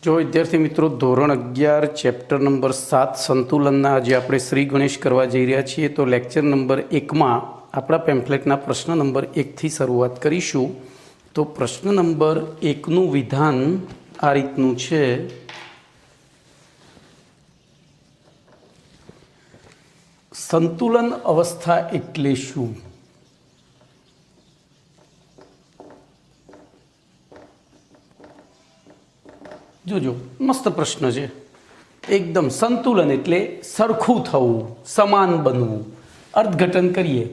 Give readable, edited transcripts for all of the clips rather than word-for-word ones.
जो विद्यार्थी मित्रों धोरण 11 चैप्टर नंबर 7 संतुलनना आज આપણે શ્રી ગણેશ કરવા જઈ રહ્યા છીએ તો લેક્ચર નંબર 1 માં આપણા પેમ્ફલેટના પ્રશ્ન નંબર 1 થી શરૂઆત કરીશું। તો પ્રશ્ન નંબર 1 નું વિધાન આ રીતનું છે। સંતુલન અવસ્થા એટલે શું? જોજો મસ્ત પ્રશ્ન છે एकदम। संतुलन એટલે સરખું થવું, સમાન બનવું। અર્થઘટન કરીએ।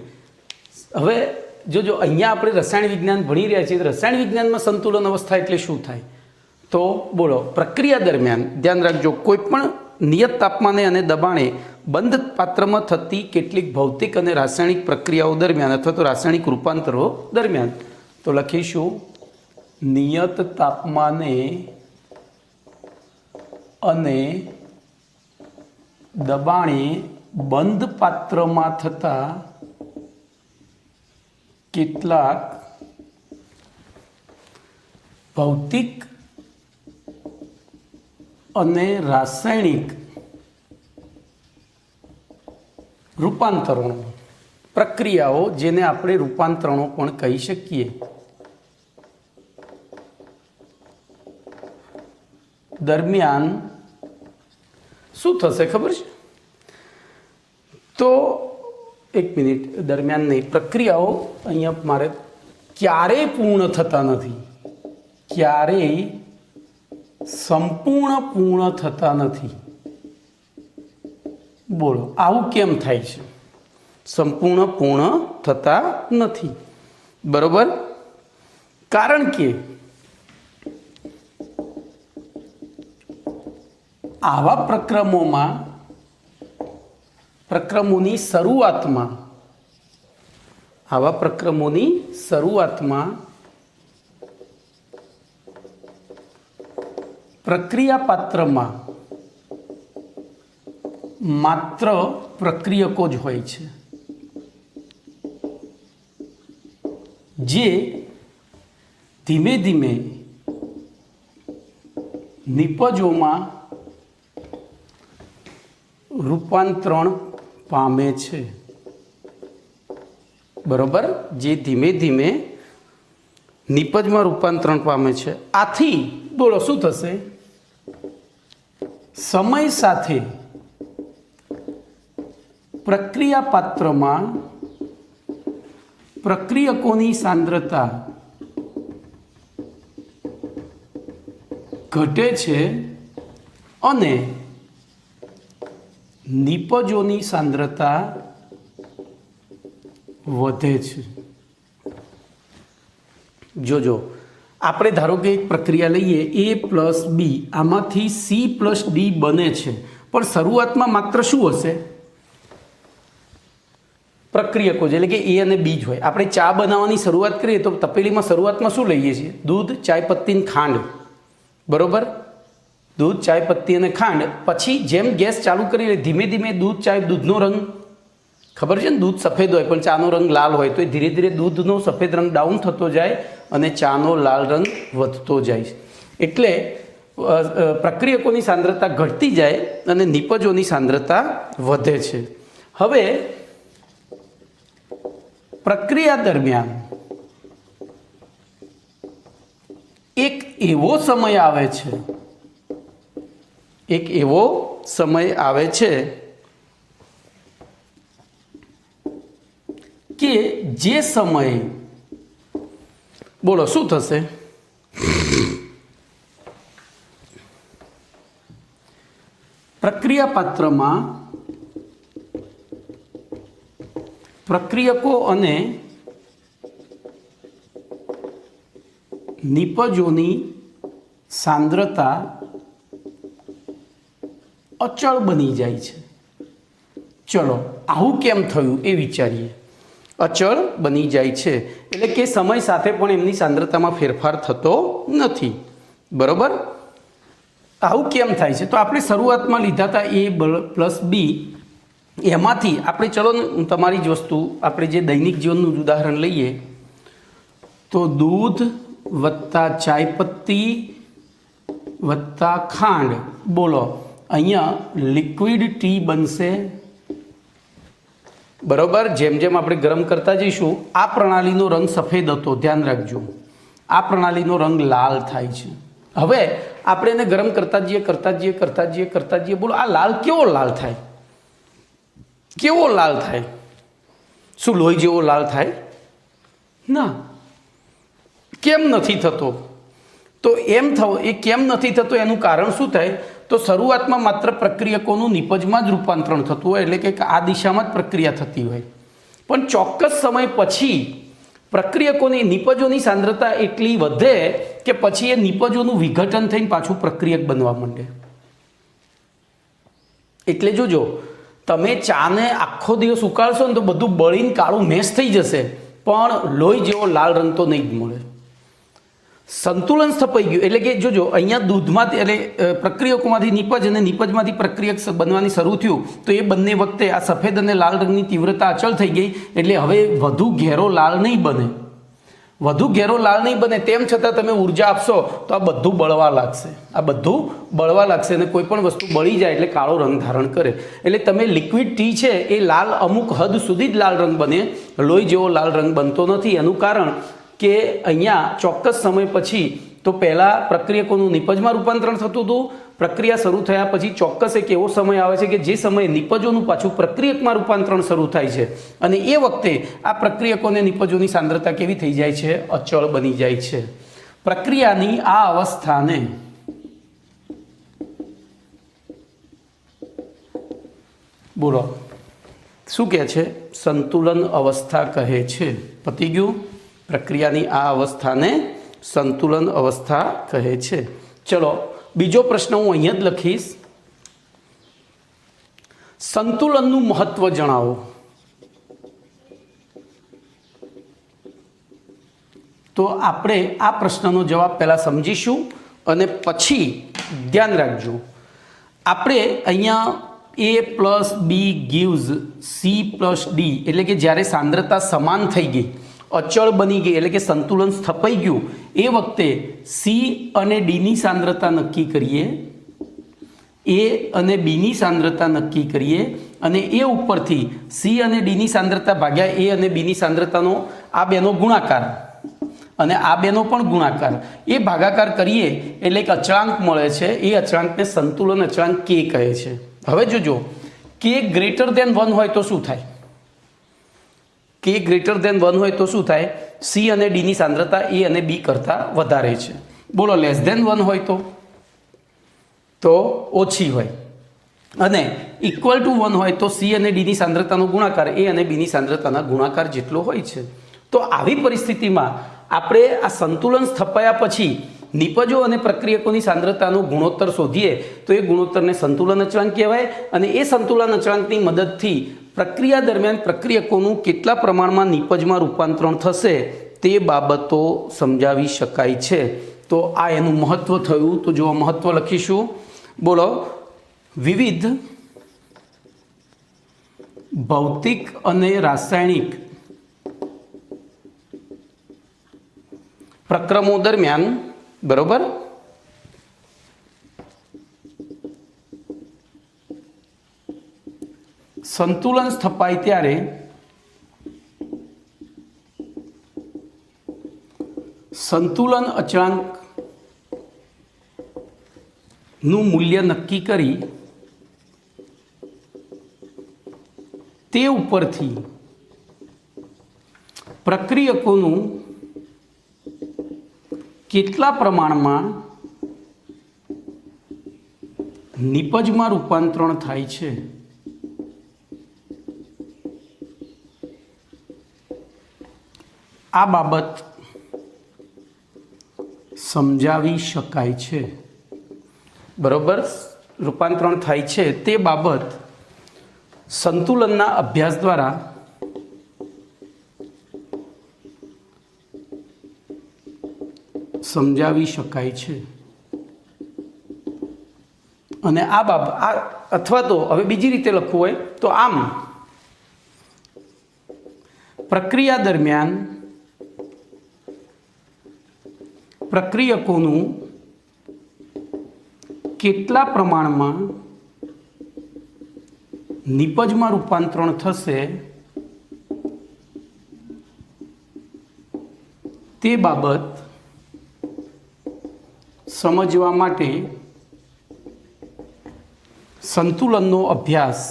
હવે જોજો અહીંયા આપણે રસાયણ વિજ્ઞાન ભણી રહ્યા છીએ। રસાયણ વિજ્ઞાનમાં સંતુલન અવસ્થા એટલે શું થાય? તો બોલો, પ્રક્રિયા દરમિયાન ધ્યાન રાખજો, કોઈ પણ નિયત તાપમાને અને દબાણે બંધ પાત્રમાં થતી કેટલીક ભૌતિક અને રાસાયણિક પ્રક્રિયાઓ દરમિયાન અથવા તો રાસાયણિક રૂપાંતરો દરમિયાન, તો લખીશું નિયત તાપમાને અને દબાણે બંધ પાત્રમાં થતા કેટલાક ભૌતિક અને રાસાયણિક રૂપાંતરણો પ્રક્રિયાઓ, જેને આપણે રૂપાંતરણો પણ કહી શકીએ, દરમિયાન શું થશે ખબર છે? તો એક મિનિટ, દરમિયાન નહીં, પ્રક્રિયાઓ અહીંયા મારે ક્યારેય પૂર્ણ થતા નથી, ક્યારેય સંપૂર્ણ પૂર્ણ થતા નથી। બોલો આવું કેમ થાય છે? સંપૂર્ણ પૂર્ણ થતા નથી, બરોબર? કારણ કે આવા પ્રક્રમોની શરૂઆતમાં પ્રક્રિયા પાત્રમાં માત્ર પ્રક્રિયકો જ હોય છે, જે ધીમે ધીમે નિપજોમાં રૂપાંતરણ પામે છે, બરોબર? જે ધીમે ધીમે નિપજમાં રૂપાંતરણ પામે છે। આથી બોલો શું થશે? સમય સાથે પ્રક્રિયા પાત્રમાં પ્રક્રિયકોની સાંદ્રતા ઘટે છે અને નિપજોની સાંદ્રતા વધે છે। જોજો, આપણે ધારો કે એક પ્રક્રિયા લઈએ A+B, આમાંથી C+D બને છે, પણ શરૂઆતમાં માત્ર શું હશે? પ્રક્રિયકો, એટલે કે A અને B જ હોય। આપણે ચા બનાવવાની શરૂઆત કરીએ તો તપેલીમાં શરૂઆતમાં શું લઈએ છીએ? દૂધ, ચાયપત્તી અને ખાંડ, બરોબર? દૂધ, ચાયપત્તી અને ખાંડ। પછી જેમ ગેસ ચાલુ કરીએ ધીમે ધીમે દૂધનો રંગ, ખબર છે ને, દૂધ સફેદ હોય પણ ચાનો રંગ લાલ હોય, તો એ ધીરે ધીરે દૂધનો સફેદ રંગ ડાઉન થતો જાય અને ચાનો લાલ રંગ વધતો જાય। એટલે પ્રક્રિયકોની સાંદ્રતા ઘટતી જાય અને નિપજોની સાંદ્રતા વધે છે। હવે પ્રક્રિયા દરમિયાન એક એવો સમય આવે છે કે જે સમયે બોલો શું થશે? પ્રક્રિયા પાત્રમાં પ્રક્રિયકો અને નિપજોની સાંદ્રતા અચળ બની જાય છે। ચલો આવું કેમ થયું એ વિચારીએ। અચળ બની જાય છે એટલે કે સમય સાથે પણ એમની સાંદ્રતામાં ફેરફાર થતો નથી, બરોબર? આવું કેમ થાય છે? તો આપણે શરૂઆતમાં લીધા હતા A+B, એમાંથી આપણે ચલો તમારી જ વસ્તુ, આપણે જે દૈનિક જીવનનું ઉદાહરણ લઈએ તો दूध वत्ता चाय पत्ती વત્તા ખાંડ. બોલો અહીંયા લિક્વિડ ટી બનશે. બરોબર. જેમ જેમ આપણે ગરમ કરતા જઈશું આ પ્રણાલીનો રંગ સફેદ હતો, ધ્યાન રાખજો. આ પ્રણાલીનો રંગ લાલ થાય છે. હવે આપણે એને ગરમ કરતા જઈએ. બોલો આ લાલ કેવો લાલ થાય? કેવો લાલ થાય? શું લોહી જેવો લાલ થાય? ના. કેમ નથી થતો? તો એ કેમ નથી થતો એનું કારણ શું થાય? તો શરૂઆતમાં માત્ર પ્રક્રિયકોનું નિપજમાં જ રૂપાંતરણ થતું હોય, એટલે કે આ દિશામાં જ પ્રક્રિયા થતી હોય. પણ ચોક્કસ સમય પછી પ્રક્રિયકોની નિપજોની સાંદ્રતા એટલી વધે કે પછી એ નિપજોનું વિઘટન થઈને પાછું પ્રક્રિયક બનવા માંડે. એટલે જોજો, તમે ચાને આખો દિવસ ઉકાળશો ને તો બધું બળીને કાળું મેશ થઈ જશે, પણ લોહી જેવો લાલ રંગ તો નહીં જ મળે. સંતુલન સ્થપાઈ ગયું એટલે કે જોજો, અહીંયા દૂધમાંથી એટલે પ્રક્રિયકોમાંથી નિપજ અને નિપજમાંથી પ્રક્રિયક બનવાની શરૂ થયું, તો એ બંને વખતે આ સફેદ અને લાલ રંગની તીવ્રતા અચળ થઈ ગઈ. એટલે હવે વધુ ઘેરો લાલ નહીં બને. તેમ છતાં તમે ઉર્જા આપશો તો આ બધું બળવા લાગશે. અને કોઈ પણ વસ્તુ બળી જાય એટલે કાળો રંગ ધારણ કરે. એટલે તમે લિક્વિડ ટી છે એ લાલ અમુક હદ સુધી જ લાલ રંગ બને, લોહી જેવો લાલ રંગ બનતો નથી. એનું કારણ કે અહીંયા ચોક્કસ સમય પછી તો પહેલાં પ્રક્રિયકોનું નિપજમાં રૂપાંતરણ થતું હતું. પ્રક્રિયા શરૂ થયા પછી ચોક્કસ એક એવો સમય આવે છે કે જે સમયે નિપજોનું પાછું પ્રક્રિયકમાં રૂપાંતરણ શરૂ થાય છે, અને એ વખતે આ પ્રક્રિયકોને નિપજોની સાંદ્રતા કેવી થઈ જાય છે? અચળ બની જાય છે. પ્રક્રિયાની આ અવસ્થાને બોલો શું કહે છે? સંતુલન અવસ્થા કહે છે. પતી ગયું. પ્રક્રિયાની આ અવસ્થાને સંતુલન અવસ્થા કહે છે. ચલો બીજો પ્રશ્ન હું અહીંયા જ લખીશ. સંતુલનનું મહત્વ જણાવો. તો આપણે આ પ્રશ્નનો જવાબ પહેલાં સમજીશું અને પછી ધ્યાન રાખજો, આપણે અહીંયા A plus B gives C plus D, એટલે કે જ્યારે સાંદ્રતા સમાન થઈ ગઈ, અચળ બની ગઈ, એટલે કે સંતુલન સ્થપાઈ ગયું, એ વખતે સી અને ડીની સાંદ્રતા નક્કી કરીએ, એ અને બીની સાંદ્રતા નક્કી કરીએ, અને એ ઉપરથી સી અને ડીની સાંદ્રતા ભાગ્યા એ અને બીની સાંદ્રતાનો આ બેનો ગુણાકાર અને આ બેનો પણ ગુણાકાર, એ ભાગાકાર કરીએ એટલે એક અચળાંક મળે છે. એ અચળાંકને સંતુલન અચળાંક કે કહે છે. હવે જોજો, કે ગ્રેટર દેન 1 હોય તો શું થાય? કે ગ્રેટર દેન 1 હોય તો શું થાય? સી અને ડીની સાંદ્રતા એ અને બી કરતાં વધારે છે. બોલો લેસ દેન 1 હોય તો ઓછી હોય, અને ઇક્વલ ટુ 1 હોય તો સી અને ડીની સાંદ્રતાનો ગુણાકાર એ અને બીની સાંદ્રતાના ગુણાકાર જેટલો હોય છે. તો આવી પરિસ્થિતિમાં આપણે આ સંતુલન સ્થપાયા પછી નિપજો અને પ્રક્રિયકોની સાંદ્રતાનો ગુણોત્તર શોધીએ તો એ ગુણોત્તરને સંતુલન અચળાંક કહેવાય, અને એ સંતુલન અચળાંકની મદદથી પ્રક્રિયા દરમિયાન પ્રક્રિયકોનું કેટલા પ્રમાણમાં નિપજમાં રૂપાંતરણ થશે તે બાબતો સમજાવી શકાય છે. તો આ એનું મહત્વ થયું. તો જો મહત્વ લખીશું. બોલો, વિવિધ ભૌતિક અને રાસાયણિક પ્રક્રમો દરમિયાન, બરોબર, સંતુલન સ્થપાય ત્યારે સંતુલન અચળાંક નું મૂલ્ય નક્કી કરી તે ઉપરથી પ્રક્રિયકોનું કેટલા પ્રમાણમાં નિપજમાં રૂપાંતરણ થાય છે આ બાબત સમજાવી શકાય છે. બરોબર, રૂપાંતરણ થાય છે તે બાબત સંતુલનના અભ્યાસ દ્વારા સમજાવી શકાય છે. અને આ બાબત અથવા તો હવે બીજી રીતે લખવું હોય તો આમ, પ્રક્રિયા દરમિયાન પ્રક્રિયકોનું કેટલા પ્રમાણમાં નિપજમાં રૂપાંતરણ થશે તે બાબત સમજવા માટે સંતુલનનો અભ્યાસ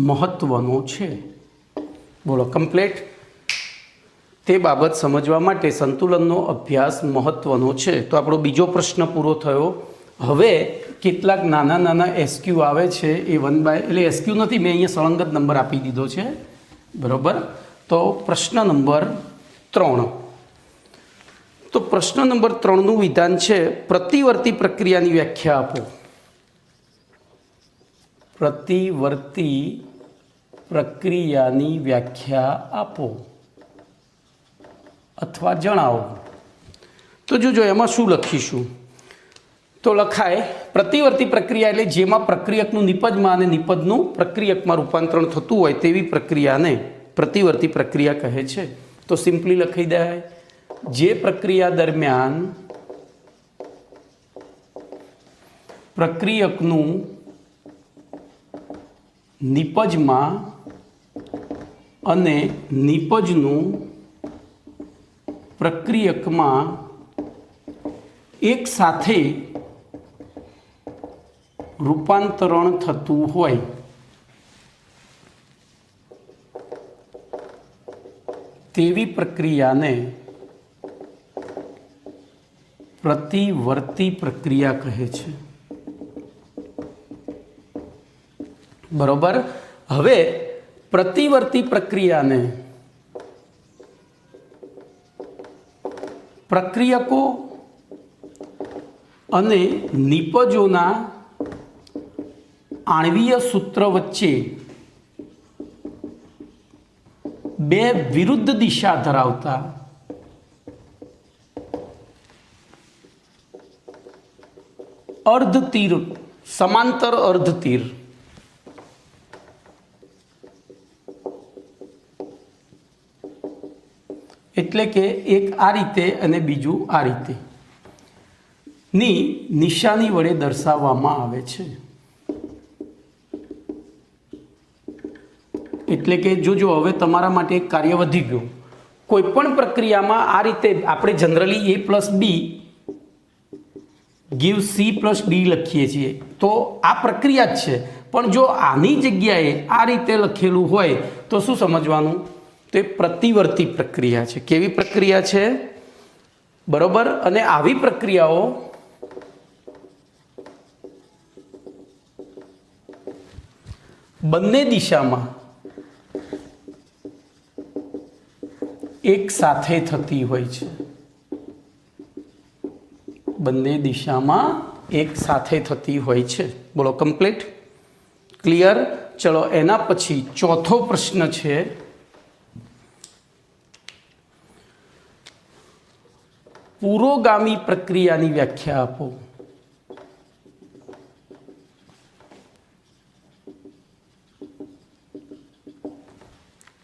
મહત્વનો છે. બોલો કમ્પ્લીટ. તે બાબત સમજવા માટે સંતુલનનો અભ્યાસ મહત્વનો છે. તો આપણો બીજો પ્રશ્ન પૂરો થયો. હવે કેટલાક નાના નાના એસક્યુ આવે છે એ એટલે એસક્યુ નથી, મેં અહીંયા સળંગત નંબર આપી દીધો છે. બરાબર. તો પ્રશ્ન નંબર 3. તો પ્રશ્ન નંબર 3નું વિધાન છે પ્રતિવર્તી પ્રક્રિયાની વ્યાખ્યા આપો. પ્રતિવર્તી પ્રક્રિયાની વ્યાખ્યા આપો અથવા જણાવો. તો જોજો એમાં શું લખીશું. તો લખાય પ્રતિવર્તી પ્રક્રિયા એટલે જેમાં પ્રક્રિયકનું નિપજમાં અને નિપજનું પ્રક્રિયકમાં રૂપાંતરણ થતું હોય તેવી પ્રક્રિયાને પ્રતિવર્તી પ્રક્રિયા કહે છે. તો સિમ્પલી લખી દેવાય જે પ્રક્રિયા દરમિયાન પ્રક્રિયકનું નિપજમાં અને નિપજનું પ્રક્રિયકમાં એક સાથે રૂપાંતરણ થતું હોય તેવી પ્રક્રિયાને પ્રતિવર્તી પ્રક્રિયા કહે છે. બરોબર. હવે પ્રતિવર્તી પ્રક્રિયાને પ્રક્રિયકો અને નિપજોના આણ્વીય સૂત્ર વચ્ચે બે વિરુદ્ધ દિશા ધરાવતા અર્ધતીર, સમાંતર અર્ધતીર એટલે કે એક આ રીતે અને બીજું આ રીતે ની નિશાની વડે દર્શાવવામાં આવે છે. એટલે કે જોજો હવે તમારા માટે એક કાર્ય વધી ગયું. કોઈ પણ પ્રક્રિયામાં આ રીતે આપણે જનરલી A+B give C+D લખીએ છીએ. તો આ પ્રક્રિયા જ છે, પણ જો આની જગ્યાએ આ રીતે લખેલું હોય તો શું સમજવાનું? તે પ્રતિવર્તી પ્રક્રિયા છે. કેવી પ્રક્રિયા છે? બરોબર. અને આવી પ્રક્રિયાઓ બંને દિશામાં એક સાથે થતી હોય છે. બંને દિશામાં એક સાથે થતી હોય છે. બોલો કમ્પ્લીટ, ક્લિયર. ચલો એના પછી ચોથો પ્રશ્ન છે પુરોગામી પ્રક્રિયાની વ્યાખ્યા આપો.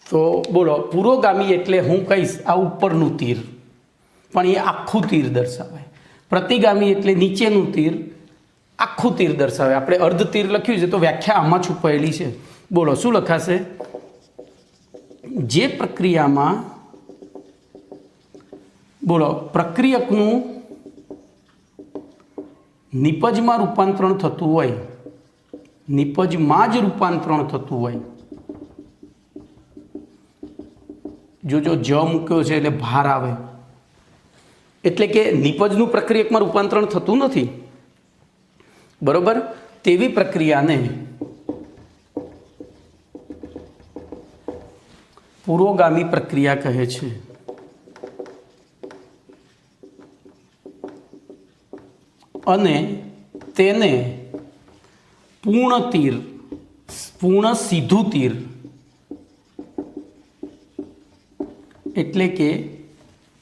તો બોલો પુરોગામી એટલે હું કહીશ આ ઉપરનું તીર, પણ એ આખું તીર દર્શાવે. પ્રતિગામી એટલે નીચેનું તીર આખું તીર દર્શાવે. આપણે અર્ધ તીર લખ્યું છે તો વ્યાખ્યા આમાં છુપાયેલી છે. બોલો શું લખાશે? જે પ્રક્રિયામાં બોલો પ્રક્રિયકનું નિપજમાં રૂપાંતરણ થતું હોય, નિપજમાં જ રૂપાંતરણ થતું હોય. જોજો જ મૂક્યો છે એટલે ભાર આવે, એટલે કે નિપજનું પ્રક્રિયકમાં રૂપાંતરણ થતું નથી. બરોબર. તેવી પ્રક્રિયાને પુરોગામી પ્રક્રિયા કહે છે. અને તેને પૂર્ણ તીર, પૂર્ણ સીધું તીર એટલે કે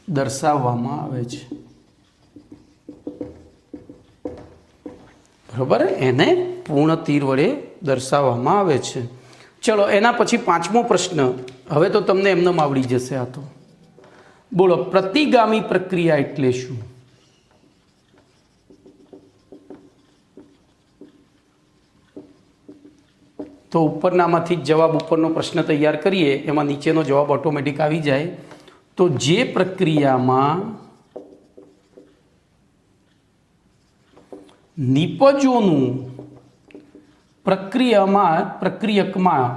દર્શાવવામાં આવે છે. બરાબર. એને પૂર્ણ તીર વડે દર્શાવવામાં આવે છે. ચલો એના પછી પાંચમો પ્રશ્ન. હવે તો તમને એમને આવડી જશે. આ તો બોલો પ્રતિગામી પ્રક્રિયા એટલે શું? તો ઉપરનામાંથી જ જવાબ, ઉપરનો પ્રશ્ન તૈયાર કરીએ એમાં નીચેનો જવાબ ઓટોમેટિક આવી જાય. તો જે પ્રક્રિયામાં નિપજોનું પ્રક્રિયકમાં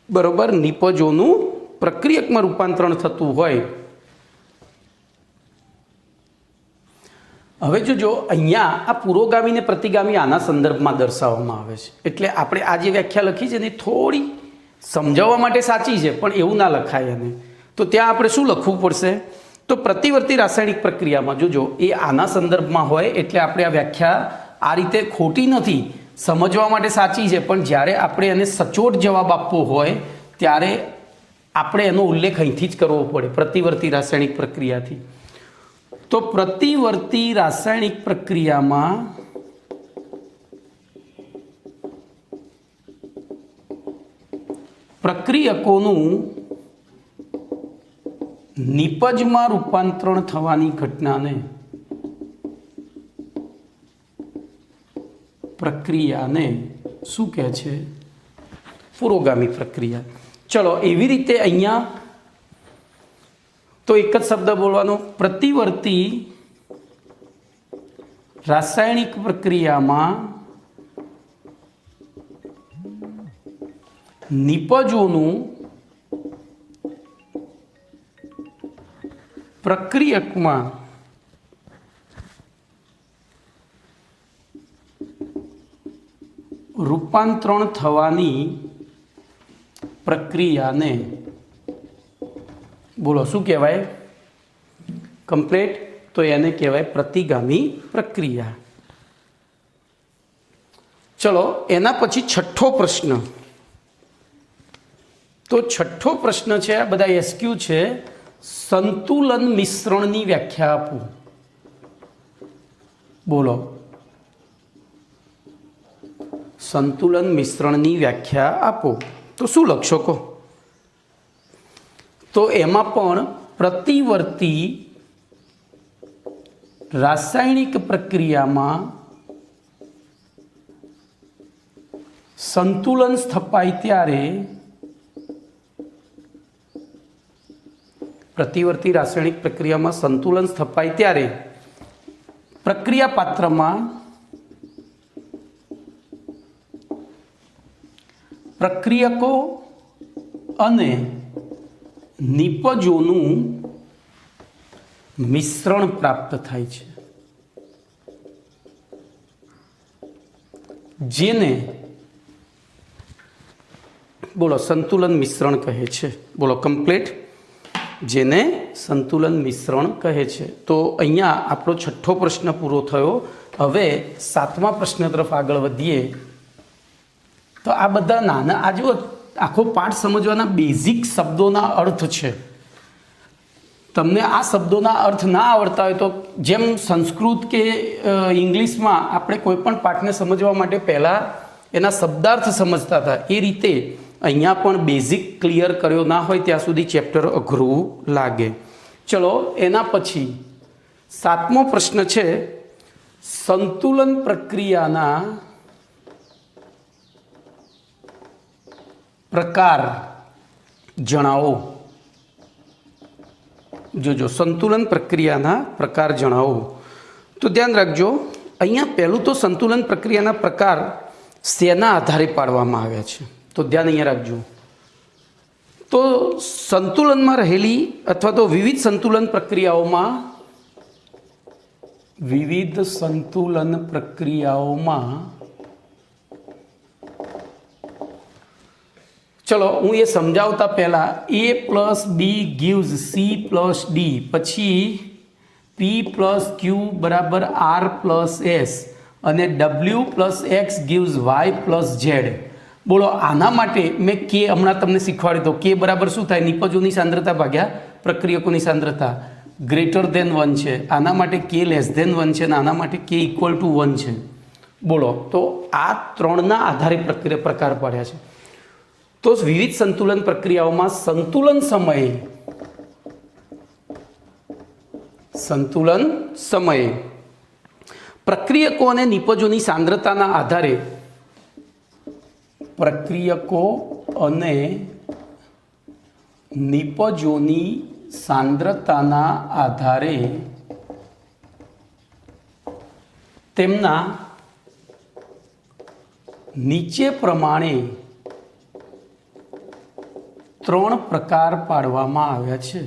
બરોબર નિપજોનું પ્રક્રિયકમાં રૂપાંતરણ થતું હોય. હવે જો અહીંયા આ પુરોગામી ને પ્રતિગામી આના સંદર્ભમાં દર્શાવવામાં આવે છે. એટલે આપણે આ જે વ્યાખ્યા લખી છે ને થોડી સમજાવવા માટે સાચી છે, પણ એવું ના લખાય એને. તો ત્યાં આપણે શું લખવું પડશે? તો પ્રતિવર્તી રાસાયણિક પ્રક્રિયામાં જોજો એ આના સંદર્ભમાં હોય એટલે આપણે આ વ્યાખ્યા આ રીતે ખોટી નથી, સમજવા માટે સાચી છે, પણ જ્યારે આપણે એને સચોટ જવાબ આપવો હોય ત્યારે આપણે એનો ઉલ્લેખ અહીંથી જ કરવો પડે, પ્રતિવર્તી રાસાયણિક પ્રક્રિયાથી. તો પ્રતિવર્તી રાસાયણિક પ્રક્રિયામાં પ્રક્રિયકોનું નિપજમાં રૂપાંતરણ થવાની ઘટનાને પ્રક્રિયાને શું કહે છે? પુરોગામી પ્રક્રિયા. ચલો એવી રીતે અહીંયા તો એક જ શબ્દ બોલવાનો, પ્રતિવર્તી રાસાયણિક પ્રક્રિયામાં નિપજોનું પ્રક્રિયકમાં રૂપાંતરણ થવાની પ્રક્રિયાને બોલો શું કહેવાય? કમ્પ્લીટ. તો એને કહેવાય પ્રતિગામી પ્રક્રિયા. ચલો એના પછી છઠ્ઠો પ્રશ્ન. તો છઠ્ઠો પ્રશ્ન છે, આ બધા એસક્યુ છે. સંતુલન મિશ્રણની વ્યાખ્યા આપો. બોલો સંતુલન મિશ્રણની વ્યાખ્યા આપો. તો શું લખશો કહો? તો એમાં પણ પ્રતિવર્તી રાસાયણિક પ્રક્રિયામાં સંતુલન સ્થપાય ત્યારે પ્રતિવર્તી રાસાયણિક પ્રક્રિયામાં સંતુલન સ્થપાય ત્યારે પ્રક્રિયા પાત્રમાં પ્રક્રિયકો અને નિપજોનું મિશ્રણ પ્રાપ્ત થાય છે, જેને બોલો સંતુલન મિશ્રણ કહે છે. બોલો કમ્પ્લીટ. જેને સંતુલન મિશ્રણ કહે છે. તો અહીંયા આપણો છઠ્ઠો પ્રશ્ન પૂરો થયો. હવે સાતમા પ્રશ્ન તરફ આગળ વધીએ. તો આ બધા નાના આ જો આખો પાઠ સમજવાના બેઝિક શબ્દોના અર્થ છે. તમને આ શબ્દોના અર્થ ના આવડતા હોય તો જેમ સંસ્કૃત કે ઇંગ્લિશમાં આપણે કોઈ પણ પાઠને સમજવા માટે પહેલાં એના શબ્દાર્થ સમજતા હતા, એ રીતે અહીંયા પણ બેઝિક ક્લિયર કર્યો ના હોય ત્યાં સુધી ચેપ્ટર અઘરું લાગે. ચલો એના પછી સાતમો પ્રશ્ન છે, સંતુલન પ્રક્રિયાના પ્રકાર જણાવો. જોજો સંતુલન પ્રક્રિયાના પ્રકાર જણાવો. તો ધ્યાન રાખજો અહીંયા પહેલું તો સંતુલન પ્રક્રિયાના પ્રકાર શેના આધારે પાડવામાં આવ્યા છે, તો ધ્યાન અહીંયા રાખજો. તો સંતુલનમાં રહેલી અથવા તો વિવિધ સંતુલન પ્રક્રિયાઓમાં ચલો હું એ સમજાવતા પહેલાં A + B gives C + D, પછી P + Q = R + S અને W + X gives Y + Z. બોલો આના માટે મેં K હમણાં તમને શીખવાડ્યું તો K બરાબર શું થાય? નિપજોની સાંદ્રતા ભાગ્યા પ્રક્રિયકોની સાંદ્રતા >1 છે. આના માટે K <1 છે અને આના માટે K = 1 છે. બોલો તો આ ત્રણના આધારે પ્રકાર પાડ્યા છે. તો વિવિધ સંતુલન પ્રક્રિયાઓમાં સંતુલન સમયે સંતુલન સમયે પ્રક્રિયકો અને નિપજોની સાંદ્રતાના આધારે પ્રક્રિયકો અને નિપજોની સાંદ્રતાના આધારે તેમના નીચે પ્રમાણે 3 પ્રકાર પાડવામાં આવ્યા છે.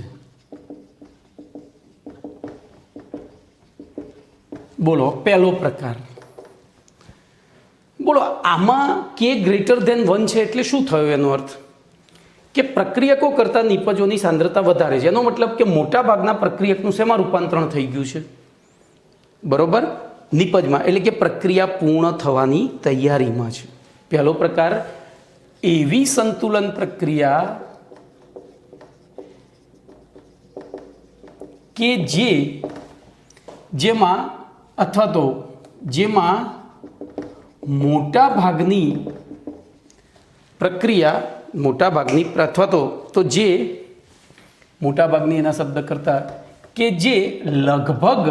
બોલો પહેલો પ્રકાર. બોલો આમાં k ગ્રેટર ધેન 1 છે એટલે શું થયો? એનો અર્થ કે પ્રક્રિયકો કરતાં નિપજોની સાંદ્રતા વધારે છે. એનો મતલબ કે મોટા ભાગના પ્રક્રિયકનું શેમાં રૂપાંતરણ થઈ ગયું છે? બરોબર, નિપજમાં. એટલે કે પ્રક્રિયા પૂર્ણ થવાની તૈયારીમાં છે. પહેલો પ્રકાર એવી સંતુલન પ્રક્રિયા કે જેમાં મોટા ભાગની પ્રક્રિયા મોટા ભાગની એના શબ્દ કરતા કે જે લગભગ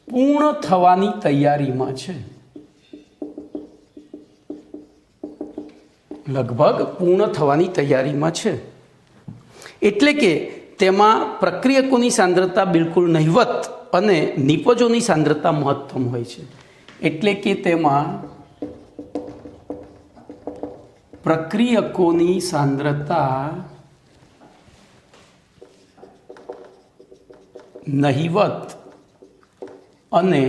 પૂર્ણ થવાની તૈયારીમાં છે. લગભગ પૂર્ણ થવાની તૈયારીમાં છે એટલે કે તેમાં પ્રક્રિયકોની સાંદ્રતા બિલકુલ નહિવત અને નિપજોની સાંદ્રતા મહત્તમ હોય છે. એટલે કે તેમાં પ્રક્રિયકોની સાંદ્રતા નહિવત અને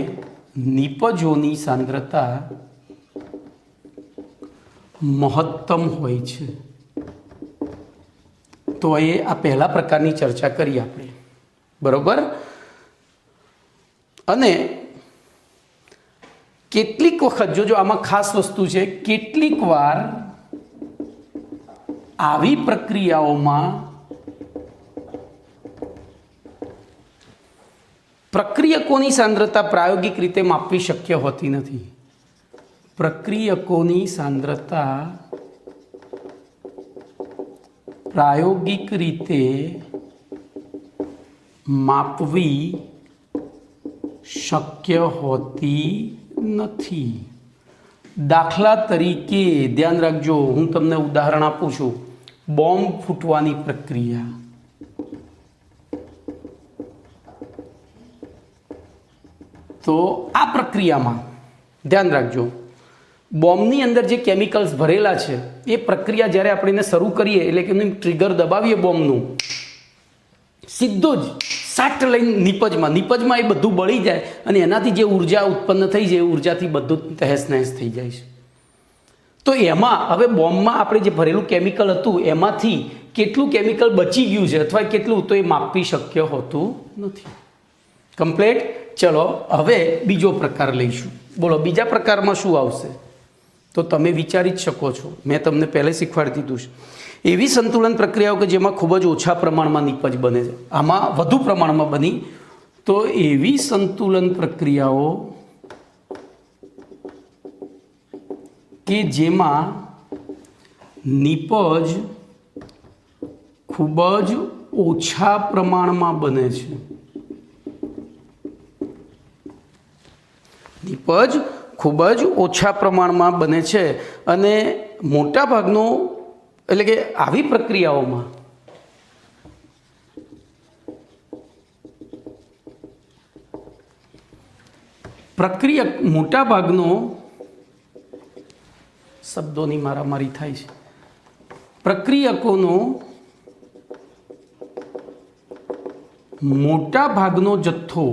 નિપજોની સાંદ્રતા મહત્તમ હોય છે. તો એ આ પહેલા પ્રકારની ચર્ચા કરી આપણે, બરોબર. અને કેટલીક વખત જોજો આમાં ખાસ વસ્તુ છે, કેટલીક વાર આવી પ્રક્રિયાઓમાં પ્રક્રિયકોની સાંદ્રતા પ્રાયોગિક રીતે માપવી શક્ય હોતી નથી. પ્રક્રિયકોની સાંદ્રતા પ્રાયોગિક રીતે માપવી શક્ય હોતી નથી. દાખલા તરીકે ધ્યાન રાખજો, હું તમને ઉદાહરણ આપું છું. બોમ્બ ફૂટવાની પ્રક્રિયા. તો આ પ્રક્રિયામાં ધ્યાન રાખજો, બોમ્બની અંદર જે કેમિકલ્સ ભરેલા છે એ પ્રક્રિયા જ્યારે આપણે એને શરૂ કરીએ એટલે કે એનું ટ્રિગર દબાવીએ બોમ્બનું, સીધું જ સાટ લઈને નિપજમાં એ બધું બળી જાય અને એનાથી જે ઉર્જા ઉત્પન્ન થઈ જાય એ ઉર્જાથી બધું તહેસ નહેસ થઈ જાય છે. તો એમાં હવે બોમ્બમાં આપણે જે ભરેલું કેમિકલ હતું એમાંથી કેટલું કેમિકલ બચી ગયું છે અથવા કેટલું, તો એ માપવી શક્ય હોતું નથી. કમ્પ્લીટ. ચલો હવે બીજો પ્રકાર લઈશું. બોલો બીજા પ્રકારમાં શું આવશે? તો તમે વિચારી જ શકો છો, મેં તમને પહેલે શીખવાડી દીધું છે. એવી સંતુલન પ્રક્રિયાઓ કે જેમાં ખૂબ જ ઓછા પ્રમાણમાં નિપજ બને છે. આમાં વધુ પ્રમાણમાં બની તો એવી સંતુલન પ્રક્રિયાઓ કે જેમાં નિપજ ખૂબ જ ઓછા પ્રમાણમાં બને છે. નિપજ ખૂબ જ ઓછા પ્રમાણમાં બને છે અને મોટા ભાગનું એટલે કે આવી પ્રક્રિયાઓમાં મોટા ભાગનો શબ્દોની મારામારી થાય છે. પ્રક્રિયકોનો મોટા ભાગનો જથ્થો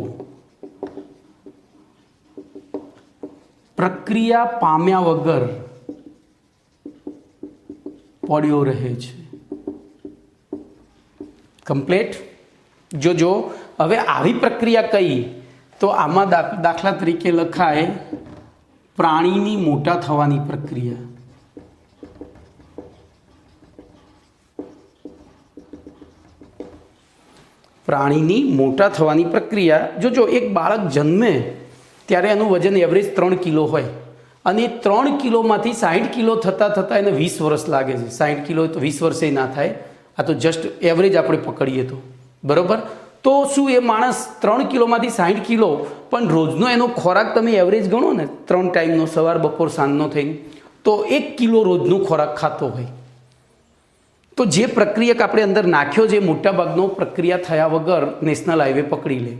પ્રક્રિયા પામ્યા વગર પડ્યો રહે છે. કમ્પ્લીટ. જોજો હવે આવી પ્રક્રિયા કઈ, તો આમાં દાખલા તરીકે લખાય પ્રાણીની મોટા થવાની પ્રક્રિયા. પ્રાણીની મોટા થવાની પ્રક્રિયા. જોજો એક બાળક જન્મે ત્યારે એનું વજન એવરેજ 3 કિલો હોય અને 3 કિલોમાંથી 60 કિલો થતાં એને 20 વર્ષ લાગે છે. 60 કિલો તો 20 વર્ષે ના થાય, આ તો જસ્ટ એવરેજ આપણે પકડીએ તો, બરાબર. તો શું એ માણસ 3 કિલોમાંથી 60 કિલો પણ રોજનો એનો ખોરાક તમે એવરેજ ગણો ને 3 ટાઈમનો, સવાર બપોર સાંજનો થઈને, તો 1 કિલો રોજનો ખોરાક ખાતો હોય, તો જે પ્રક્રિયક આપણે અંદર નાખ્યો છે મોટાભાગનો પ્રક્રિયા થયા વગર નેશનલ હાઈવે પકડી લે,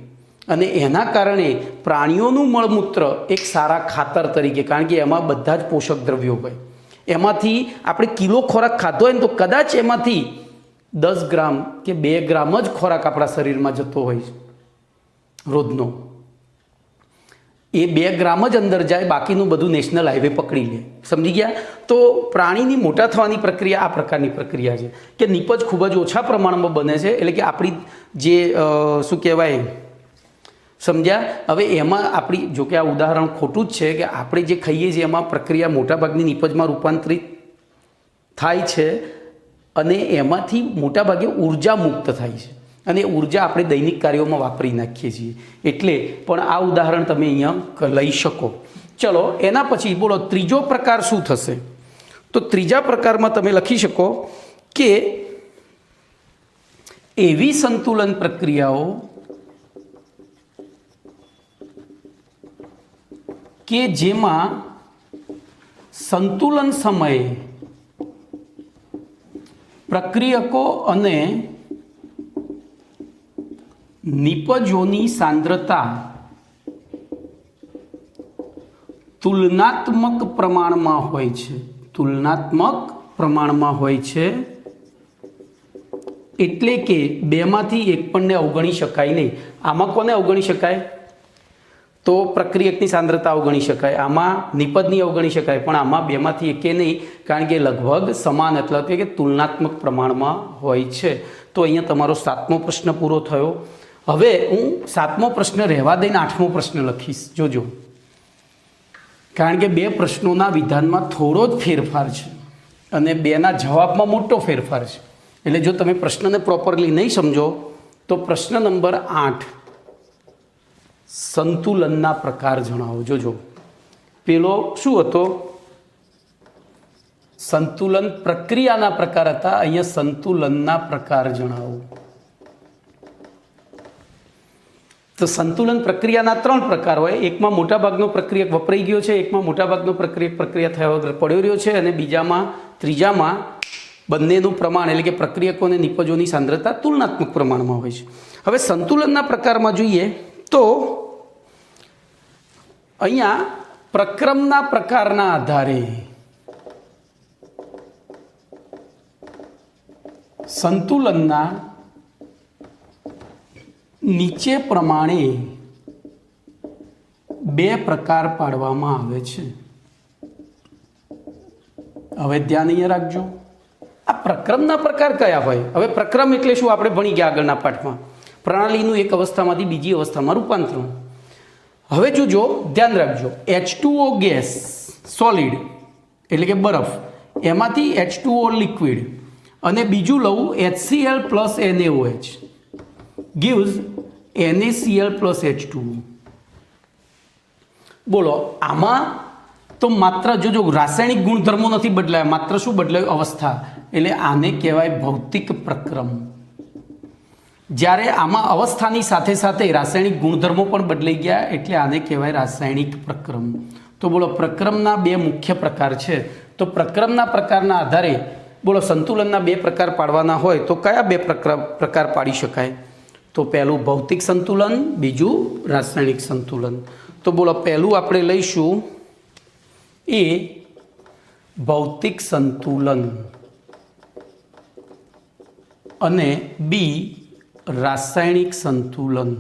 અને એના કારણે પ્રાણીઓનું મળમૂત્ર એક સારા ખાતર તરીકે, કારણ કે એમાં બધા જ પોષક દ્રવ્યો હોય, એમાંથી આપણે કિલો ખોરાક ખાધો હોય ને તો કદાચ એમાંથી 10 ગ્રામ કે 2 ગ્રામ જ ખોરાક આપણા શરીરમાં જતો હોય રોજનો, એ 2 ગ્રામ જ અંદર જાય, બાકીનું બધું નેશનલ હાઈવે પકડી લે. સમજી ગયા? તો પ્રાણીની મોટા થવાની પ્રક્રિયા આ પ્રકારની પ્રક્રિયા છે કે નીપજ ખૂબ જ ઓછા પ્રમાણમાં બને છે, એટલે કે આપણી જે શું કહેવાય, સમજ્યા? હવે એમાં આપણી, જો કે આ ઉદાહરણ ખોટું જ છે કે આપણે જે ખાઈએ છીએ એમાં પ્રક્રિયા મોટાભાગની નીપજમાં રૂપાંતરિત થાય છે, અને એમાંથી મોટાભાગે ઉર્જા મુક્ત થાય છે, અને ઉર્જા આપણે દૈનિક કાર્યોમાં વાપરી નાખીએ છીએ. એટલે પણ આ ઉદાહરણ તમે અહીંયા લઈ શકો. ચલો એના પછી બોલો ત્રીજો પ્રકાર શું થશે? તો ત્રીજા પ્રકારમાં તમે લખી શકો કે એવી સંતુલન પ્રક્રિયાઓ કે જેમાં સંતુલન સમયે પ્રક્રિયકો અને નિપજોની સાંદ્રતા તુલનાત્મક પ્રમાણમાં હોય છે. તુલનાત્મક પ્રમાણમાં હોય છે એટલે કે બેમાંથી એક પણને અવગણી શકાય નહીં. આમાં કોને અવગણી શકાય? તો પ્રક્રિયકની સાંદ્રતા અવગણી શકાય, આમાં નિપજની અવગણી શકાય, પણ આમાં બેમાંથી એકે નહીં, કારણ કે લગભગ સમાન એટલે કે તુલનાત્મક પ્રમાણમાં હોય છે. તો અહીંયા તમારો 7મો પ્રશ્ન પૂરો થયો. હવે હું 7મો પ્રશ્ન રહેવા દઈને 8મો પ્રશ્ન લખીશ, જોજો, કારણ કે 2 પ્રશ્નોના વિધાનમાં થોડો જ ફેરફાર છે અને 2ના જવાબમાં મોટો ફેરફાર છે. એટલે જો તમે પ્રશ્નને પ્રોપરલી નહીં સમજો તો પ્રશ્ન નંબર 8, સંતુલનના પ્રકાર જણાવો. જોજો, પેલો શું હતો? સંતુલન પ્રક્રિયાના પ્રકાર હતા, અહીંયા સંતુલનના પ્રકાર જણાવો. તો સંતુલન પ્રક્રિયાના 3 પ્રકાર હોય. એકમાં મોટાભાગનો પ્રક્રિયક વપરાઈ ગયો છે, એકમાં મોટાભાગનો પ્રક્રિયા થયા વગર પડ્યો રહ્યો છે, અને ત્રીજામાં બંનેનું પ્રમાણ એટલે કે પ્રક્રિયકો અને નિપજોની સાંદ્રતા તુલનાત્મક પ્રમાણમાં હોય છે. હવે સંતુલનના પ્રકારમાં જોઈએ તો અહીંયા પ્રક્રમના પ્રકારના આધારે સંતુલનના નીચે પ્રમાણે 2 પ્રકાર પાડવામાં આવે છે. હવે ધ્યાન અહીંયા રાખજો, આ પ્રક્રમના પ્રકાર કયા હોય? હવે પ્રક્રમ એટલે શું? આપણે ભણી ગયા આગળના પાઠમાં, પ્રણાલીનું એક અવસ્થામાંથી બીજી અવસ્થામાં રૂપાંતરણ. હવે જોજો, ધ્યાન રાખજો, H2O ગેસ સોલિડ એટલે કે બરફ, એમાંથી H2O લિક્વિડ અને બીજું લઉં HCl plus NaOH gives NaCl plus H2O. બોલો, આમાં તો માત્ર જોજો રાસાયણિક ગુણધર્મો નથી બદલાયા, માત્ર શું બદલાયું? અવસ્થા. એટલે આને કહેવાય ભૌતિક પ્રક્રમ. જ્યારે આમાં અવસ્થાની સાથે સાથે રાસાયણિક ગુણધર્મો પણ બદલાઈ ગયા, એટલે આને કહેવાય રાસાયણિક પ્રક્રમ. તો બોલો, પ્રક્રમના 2 મુખ્ય પ્રકાર છે. તો પ્રક્રમના પ્રકારના આધારે બોલો સંતુલનના 2 પ્રકાર પાડવાના હોય તો કયા 2 પ્રકાર પાડી શકાય? તો પહેલું ભૌતિક સંતુલન, બીજું રાસાયણિક સંતુલન. તો બોલો, પહેલું આપણે લઈશું એ ભૌતિક સંતુલન અને બી રાસાયણિક સંતુલન.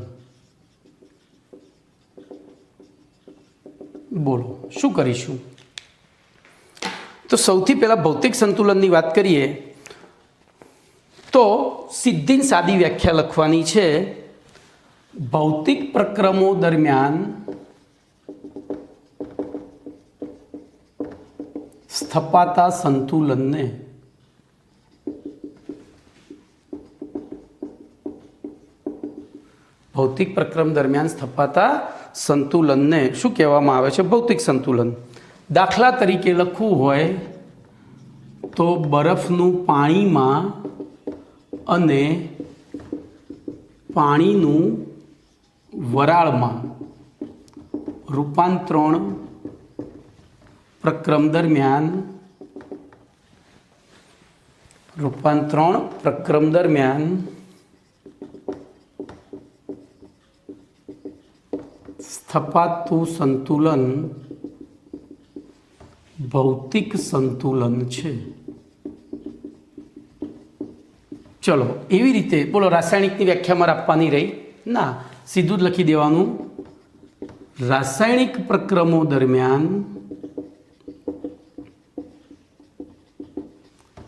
બોલો શું કરીશું? તો સૌથી પહેલા ભૌતિક સંતુલનની વાત કરીએ તો સીધી સાદી વ્યાખ્યા લખવાની છે. ભૌતિક પ્રક્રમો દરમિયાન સ્થપાતા સંતુલનને ભૌતિક પ્રક્રમ દરમિયાન સ્થપાતા સંતુલનને શું કહેવામાં આવે છે? ભૌતિક સંતુલન. દાખલા તરીકે લખવું હોય તો બરફનું પાણીમાં અને પાણીનું વરાળમાં રૂપાંતરણ પ્રક્રમ દરમિયાન સ્થપાતું સંતુલન ભૌતિક સંતુલન છે. ચલો, એવી રીતે બોલો, રાસાયણિકની વ્યાખ્યા મારે આપવાની રહી ના, સીધું જ લખી દેવાનું. રાસાયણિક પ્રક્રમો દરમિયાન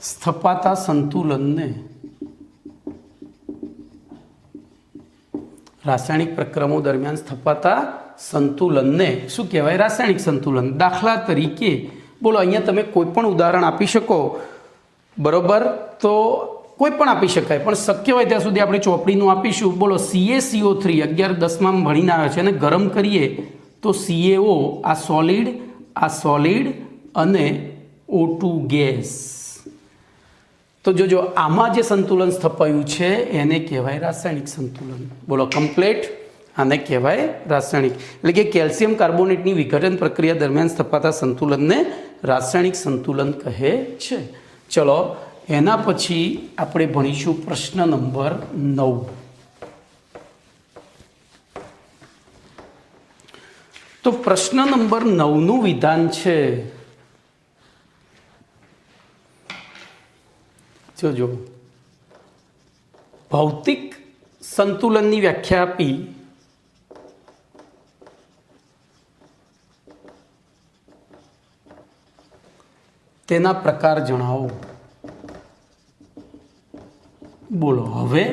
સ્થપાતા સંતુલનને શું કહેવાય? રાસાયણિક સંતુલન. દાખલા તરીકે બોલો, અહીંયા તમે કોઈ પણ ઉદાહરણ આપી શકો, બરોબર? તો કોઈ પણ આપી શકાય, પણ શક્ય હોય ત્યાં સુધી આપણે ચોપડીનું આપીશું. બોલો, CaCO3 11-10માં ભણીને આવ્યા છે, અને ગરમ કરીએ તો CaO, આ સોલિડ અને O2 ગેસ. તો જોજો, આમાં જે સંતુલન સ્થપાયું છે એને કહેવાય રાસાયણિક સંતુલન. બોલો, કમ્પ્લીટ. આને કહેવાય રાસાયણિક. એટલે કે કેલ્શિયમ કાર્બોનેટની વિઘટન પ્રક્રિયા દરમિયાન સ્થપાતા સંતુલનને રાસાયણિક સંતુલન કહે છે. ચલો, એના પછી આપણે ભણીશું પ્રશ્ન નંબર 9. તો પ્રશ્ન નંબર 9નું વિધાન છે, જોજો, ભૌતિક સંતુલનની વ્યાખ્યા આપી તેના પ્રકાર જણાવો. બોલો, હવે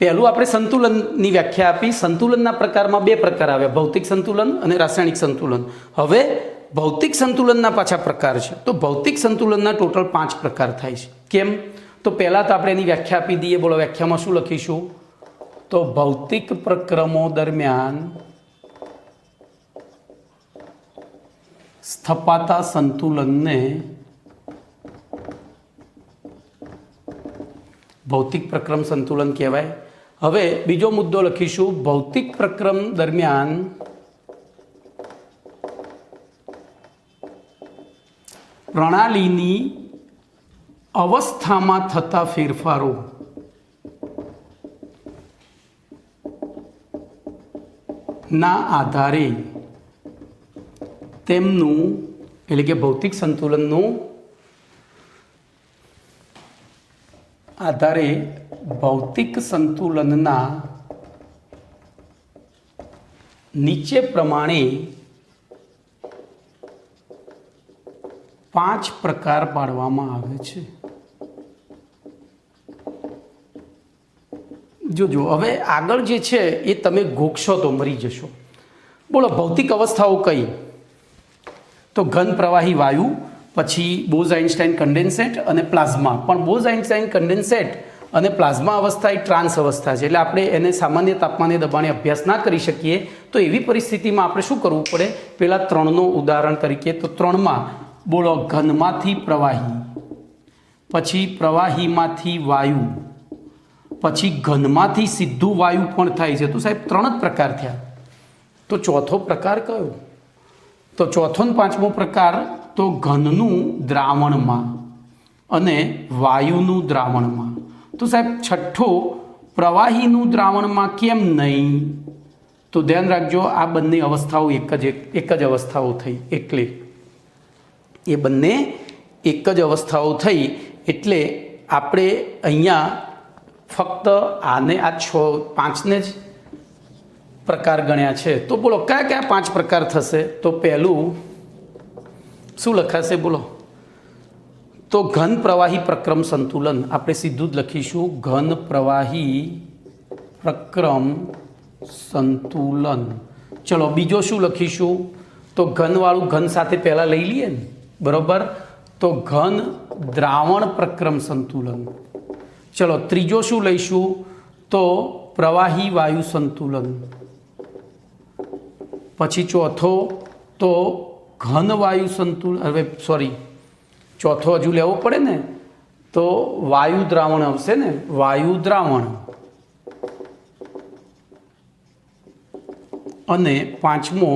પહેલું આપણે સંતુલનની વ્યાખ્યા આપી. સંતુલનના પ્રકારમાં 2 પ્રકાર આવ્યા, ભૌતિક સંતુલન અને રાસાયણિક સંતુલન. હવે ભૌતિક સંતુલનના પાછા પ્રકાર છે. તો ભૌતિક સંતુલનના ટોટલ 5 પ્રકાર થાય છે. કેમ? તો પહેલાં તો આપણે એની વ્યાખ્યા આપી દઈએ. બોલો, વ્યાખ્યામાં શું લખીશું? તો ભૌતિક પ્રક્રમો દરમિયાન સ્થપાતા સંતુલનને ભૌતિક પ્રક્રમ સંતુલન કહેવાય. હવે બીજો મુદ્દો લખીશું, ભૌતિક પ્રક્રમ દરમિયાન પ્રણાલીની અવસ્થામાં થતા ફેરફારો ના આધારે તેમનું, એટલે કે ભૌતિક સંતુલનનું આધારે ભૌતિક સંતુલનના નીચે પ્રમાણે 5 પ્રકાર પાડવામાં આવે છે. જોજો, હવે આગળ જે છે એ તમે ગોખશો તો મરી જશો. બોલો, ભૌતિક અવસ્થાઓ કઈ? તો ઘન પ્રવાહી વાયુ, પછી બોઝ-આઇન્સ્ટાઇન કન્ડેન્સેટ અને પ્લાઝ્મા. પણ બોઝ-આઇન્સ્ટાઇન કન્ડેન્સેટ અને પ્લાઝ્મા અવસ્થા એ ટ્રાન્સ અવસ્થા છે, એટલે આપણે એને સામાન્ય તાપમાને દબાણે અભ્યાસ ના કરી શકીએ. તો એવી પરિસ્થિતિમાં આપણે શું કરવું પડે? પેલા 3નું ઉદાહરણ તરીકે, તો 3માં બોલો, ઘનમાંથી પ્રવાહી, પછી પ્રવાહીમાંથી વાયુ, પછી ઘનમાંથી સીધું વાયુ પણ થાય છે. તો સાહેબ 3 જ પ્રકાર થયા. તો ચોથો પ્રકાર કયો? તો ચોથો ને 5મો પ્રકાર તો ઘનનું દ્રાવણમાં અને વાયુનું દ્રાવણમાં. તો સાહેબ છઠ્ઠો પ્રવાહીનું દ્રાવણમાં કેમ નહીં? તો ધ્યાન રાખજો, આ બંને અવસ્થાઓ એક જ અવસ્થાઓ થઈ, એટલે એ બંને એક જ અવસ્થાઓ થઈ. એટલે આપણે અહીંયા ફક્ત આને આ 5ને જ પ્રકાર ગણ્યા છે. તો બોલો, કયા કયા 5 પ્રકાર થશે? તો પહેલું શું લખાશે? બોલો, તો ઘન પ્રવાહી પ્રક્રમ સંતુલન. આપણે સીધું જ લખીશું, ઘન પ્રવાહી પ્રક્રમ સંતુલન. ચલો, બીજો શું લખીશું? તો ઘનવાળું ઘન સાથે પહેલાં લઈ લઈએ ને, બરાબર? તો ઘન દ્રાવણ પ્રક્રમ સંતુલન. ચલો, ત્રીજો શું લઈશું? તો પ્રવાહી વાયુ સંતુલન. પછી ચોથો તો ઘન વાયુ સંતુલન. હવે સોરી, ચોથો હજુ લેવો પડે ને, તો વાયુ દ્રાવણ આવશે ને, વાયુ દ્રાવણ. અને પાંચમો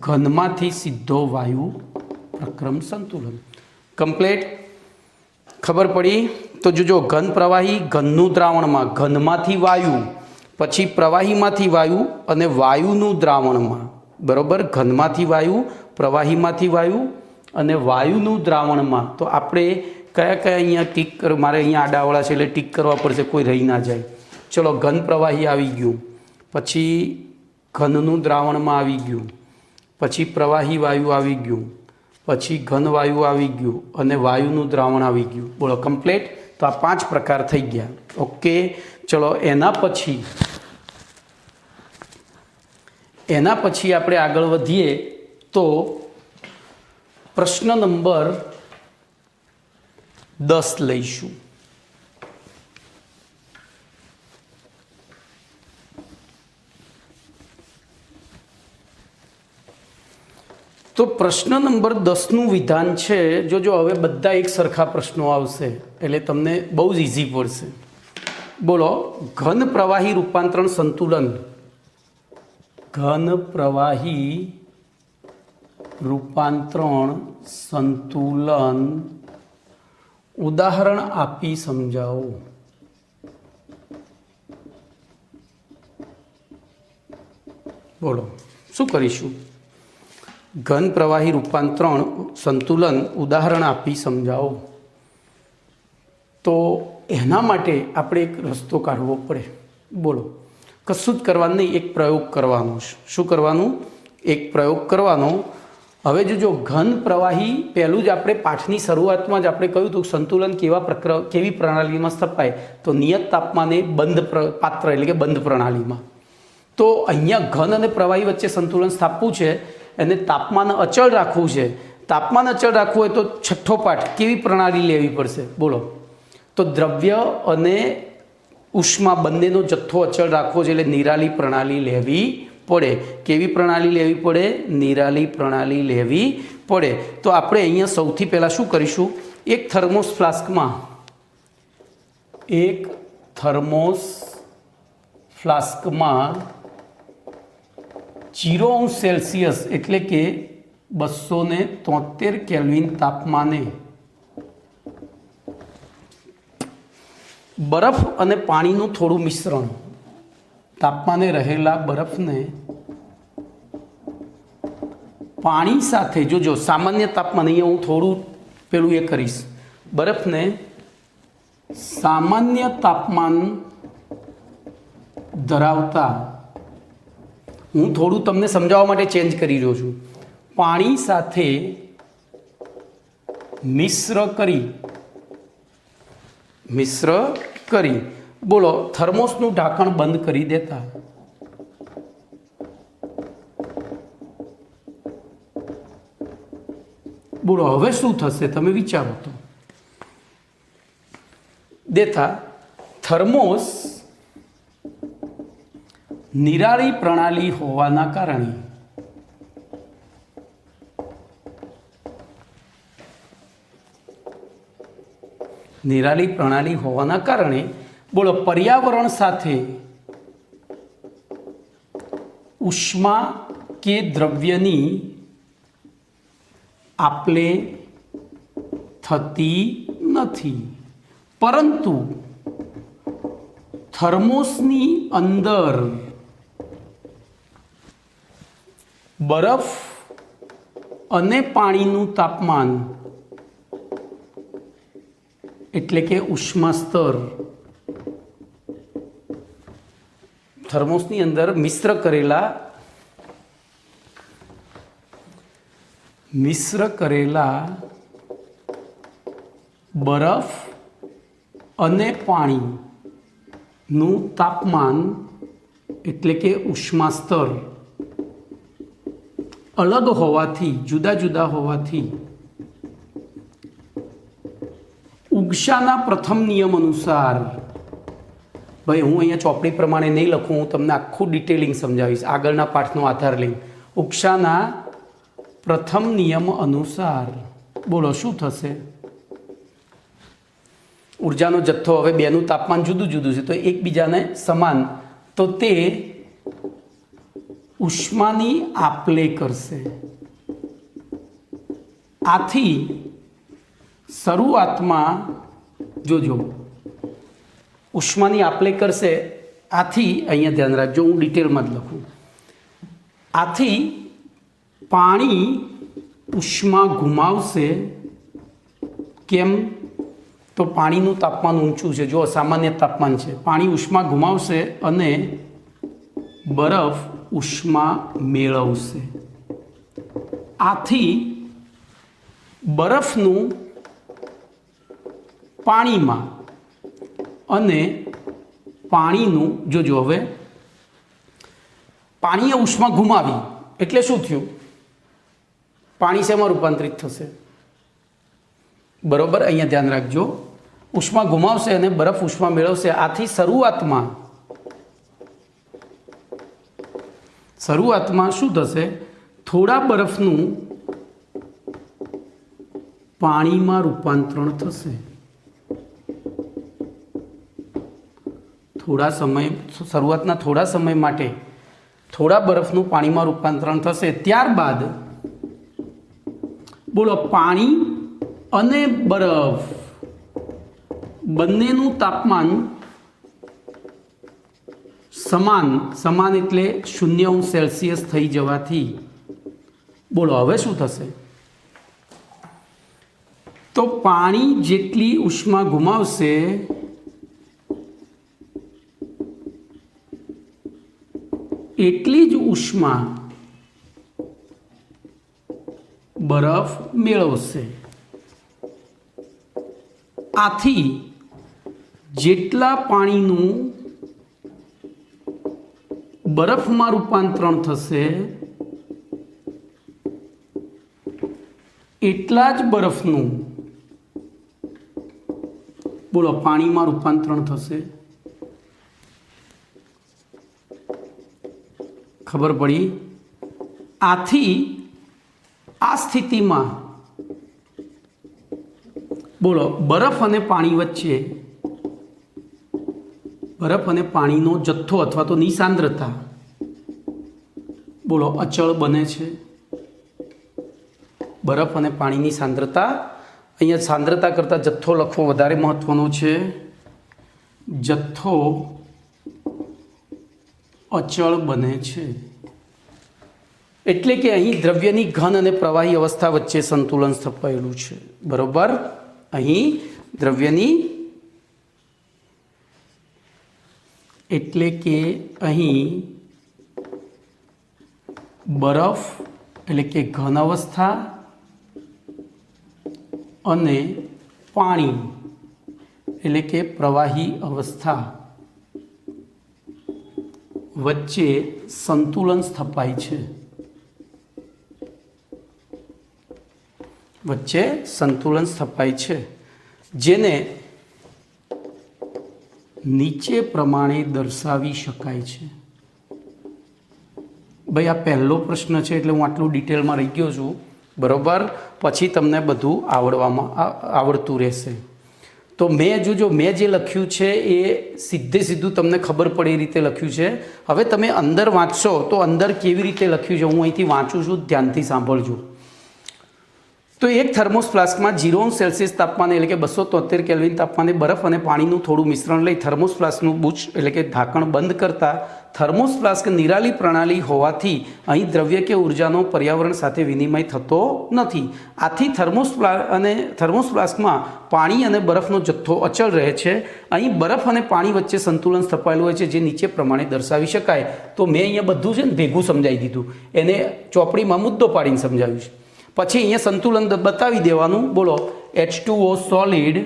ઘનમાંથી સીધો વાયુ પ્રક્રમ સંતુલન. કમ્પ્લેટ ખબર પડી? તો જો ઘન પ્રવાહી ઘનનું દ્રાવણમાં, ઘનમાંથી વાયુ, પછી પ્રવાહીમાંથી વાયુ અને વાયુનું દ્રાવણમાં, બરાબર? ઘનમાંથી વાયુ, પ્રવાહીમાંથી વાયુ અને વાયુનું દ્રાવણમાં. તો આપણે કયા કયા અહીંયા ટીક મારે અહીંયા આડાવાળા છે એટલે ટીક કરવા પડશે, કોઈ રહી ના જાય. ચલો, ઘન પ્રવાહી આવી ગયું, પછી ઘનનું દ્રાવણમાં આવી ગયું, પછી પ્રવાહી વાયુ આવી ગયું, પછી ઘન વાયુ આવી ગયું અને વાયુનું દ્રાવણ આવી ગયું. બોલો, કમ્પ્લેટ? તો આ 5 પ્રકાર થઈ ગયા. ઓકે, ચલો એના પછી આપણે આગળ વધીએ તો પ્રશ્ન નંબર 10 લઈશું. તો પ્રશ્ન નંબર 10નું વિધાન છે. જો હવે બધા એક સરખા પ્રશ્નો આવશે એટલે તમને બહુ જ ઇઝી પડશે. બોલો, ઘન પ્રવાહી રૂપાંતરણ સંતુલન, ઘન પ્રવાહી રૂપાંતરણ સંતુલન ઉદાહરણ આપી સમજાવો. બોલો, શું કરીશું? ઘન પ્રવાહી રૂપાંતરણ સંતુલન ઉદાહરણ આપી સમજાવો. તો એના માટે આપણે એક રસ્તો કાઢવો પડે. બોલો, કશું જ કરવાનું નહીં, એક પ્રયોગ કરવાનો. શું કરવાનું? એક પ્રયોગ કરવાનો. હવે જો ઘન પ્રવાહી, પહેલું જ આપણે પાઠની શરૂઆતમાં જ આપણે કહ્યું હતું સંતુલન કેવી પ્રણાલીમાં સ્થપાય, તો નિયત તાપમાને બંધ પાત્ર એટલે કે બંધ પ્રણાલીમાં. તો અહીંયા ઘન અને પ્રવાહી વચ્ચે સંતુલન સ્થાપવું છે અને તાપમાન અચળ રાખવું છે. તાપમાન અચળ રાખવું હોય તો છઠ્ઠો પાઠ કેવી પ્રણાલી લેવી પડશે? બોલો, તો દ્રવ્ય અને ઉષ્મા બંનેનો જથ્થો અચળ રાખવો છે એટલે નિરાલી પ્રણાલી લેવી પડે. કેવી પ્રણાલી લેવી પડે? નિરાલી પ્રણાલી લેવી પડે. તો આપણે અહીંયા સૌથી પહેલાં શું કરીશું? એક થર્મોસ ફ્લાસ્કમાં 0°C એટલે કે 273 કેલ્વિન તાપમાને બરફ અને પાણીનું થોડું મિશ્રણ, તાપમાને રહેલા બરફને પાણી સાથે, જો સામાન્ય તાપમાન, અહીંયા હું થોડું પેલું એ કરીશ, બરફને સામાન્ય તાપમાન ધરાવતા, હું થોડું તમને સમજાવવા માટે ચેન્જ કરી રહ્યો છું, પાણી સાથે મિશ્ર કરી બોલો, થર્મોસનું ઢાંકણ બંધ કરી દેતા બોલો હવે શું થશે તમે વિચારો તો. દેતા થર્મોસ નિરાળી પ્રણાલી હોવાના કારણે બોલો પર્યાવરણ સાથે ઉષ્મા કે દ્રવ્યની આપલે થતી નથી, પરંતુ થર્મોસની અંદર બરફ અને પાણીનું તાપમાન એટલે કે ઉષ્મા સ્તર થર્મોસની અંદર મિશ્ર કરેલા બરફ અને પાણીનું તાપમાન એટલે કે ઉષ્મા સ્તર અલગ હોવાથી, જુદા હોવાથી ઉગ્શાના પ્રથમ નિયમ અનુસાર, ભાઈ હું અહીંયા ચોપડી પ્રમાણે નહીં લખું, હું તમને આખું ડિટેલિંગ સમજાવીશ આગળના પાઠનો આધાર લઈ. ઉગ્શાના પ્રથમ નિયમ અનુસાર બોલો શું થશે? ઉર્જાનો જથ્થો હવે બેનું તાપમાન જુદું છે તો એકબીજાને સમાન, તો તે ઉષ્માની આપલે કરશે. આથી શરૂઆતમાં જોજો ઉષ્માની આપલે કરશે. આથી અહીંયા ધ્યાન રાખજો, હું ડિટેલમાં જ લખું. આથી પાણી ઉષ્મા ગુમાવશે. કેમ? તો પાણીનું તાપમાન ઊંચું છે. જો સામાન્ય તાપમાન છે, પાણી ઉષ્મા ગુમાવશે અને બરફ ઉષ્મા મેળવશે. આથી બરફનું પાણીમાં અને પાણીનું જોજો, હવે પાણીએ ઉષ્મા ગુમાવી એટલે શું થયું? પાણી શેમાં રૂપાંતરિત થશે? બરોબર, અહીંયા ધ્યાન રાખજો. ઉષ્મા ગુમાવશે અને બરફ ઉષ્મા મેળવશે. આથી શરૂઆતમાં શું થશે? થોડા બરફનું પાણીમાં રૂપાંતરણ થશે. શરૂઆતના થોડા સમય માટે થોડા બરફનું પાણીમાં રૂપાંતરણ થશે. ત્યારબાદ બોલો, પાણી અને બરફ બંનેનું તાપમાન સમાન એટલે 0°C થઈ જવાથી બોલો હવે શું થશે? તો પાણી જેટલી ઉષ્મા ગુમાવશે એટલી જ ઉષ્મા બરફ મેળવશે. આથી જેટલા પાણીનું બરફમાં રૂપાંતરણ થશે એટલા જ બરફનું બોલો પાણીમાં રૂપાંતરણ થશે. ખબર પડી? આથી આ સ્થિતિમાં બોલો બરફ અને પાણી વચ્ચે બરફ અને પાણીનો જથ્થો અથવા તો ની સાંદ્રતા બોલો અચળ બને છે. બરફ અને પાણીની સાંદ્રતા, અહીંયા સાંદ્રતા કરતાં જથ્થો લખવો વધારે મહત્વનો છે. જથ્થો અચળ બને છે એટલે કે અહીં દ્રવ્યની ઘન અને પ્રવાહી અવસ્થા વચ્ચે સંતુલન સ્થપાયેલું છે. બરોબર, અહીં દ્રવ્યની એટલે કે અહીં બરફ એટલે કે ઘન અવસ્થા અને પાણી એટલે કે પ્રવાહી અવસ્થા વચ્ચે સંતુલન સ્થપાય છે. જેને નીચે પ્રમાણે દર્શાવી શકાય છે. ભાઈ આ પહેલો પ્રશ્ન છે એટલે હું આટલું ડિટેલમાં રહી ગયો છું. બરોબર, પછી તમને બધું આવડતું રહેશે. તો મેં જે લખ્યું છે એ સીધું તમને ખબર પડે એ રીતે લખ્યું છે. હવે તમે અંદર વાંચશો તો અંદર કેવી રીતે લખ્યું છે હું અહીંથી વાંચું છું, ધ્યાનથી સાંભળજો. તો એક થર્મોસ ફ્લાસ્કમાં 0°C તાપમાને એટલે કે 273 કેલ્વિન તાપમાને બરફ અને પાણીનું થોડું મિશ્રણ લઈ થર્મોસ ફ્લાસ્કનું બુચ એટલે કે ઢાંકણ બંધ કરતા થર્મોસ ફ્લાસ્ક નિરાલી પ્રણાલી હોવાથી અહીં દ્રવ્ય કે ઉર્જાનો પર્યાવરણ સાથે વિનિમય થતો નથી. આથી થર્મોસ ફ્લાસ્કમાં પાણી અને બરફનો જથ્થો અચળ રહે છે. અહીં બરફ અને પાણી વચ્ચે સંતુલન સ્થપાયેલું હોય છે જે નીચે પ્રમાણે દર્શાવી શકાય. તો મેં અહીંયા બધું છે ને ભેગું સમજાવી દીધું, એને ચોપડીમાં મુદ્દો પાડીને સમજાવ્યું છે. પછી અહીંયા સંતુલન બતાવી દેવાનું. બોલો H2O solid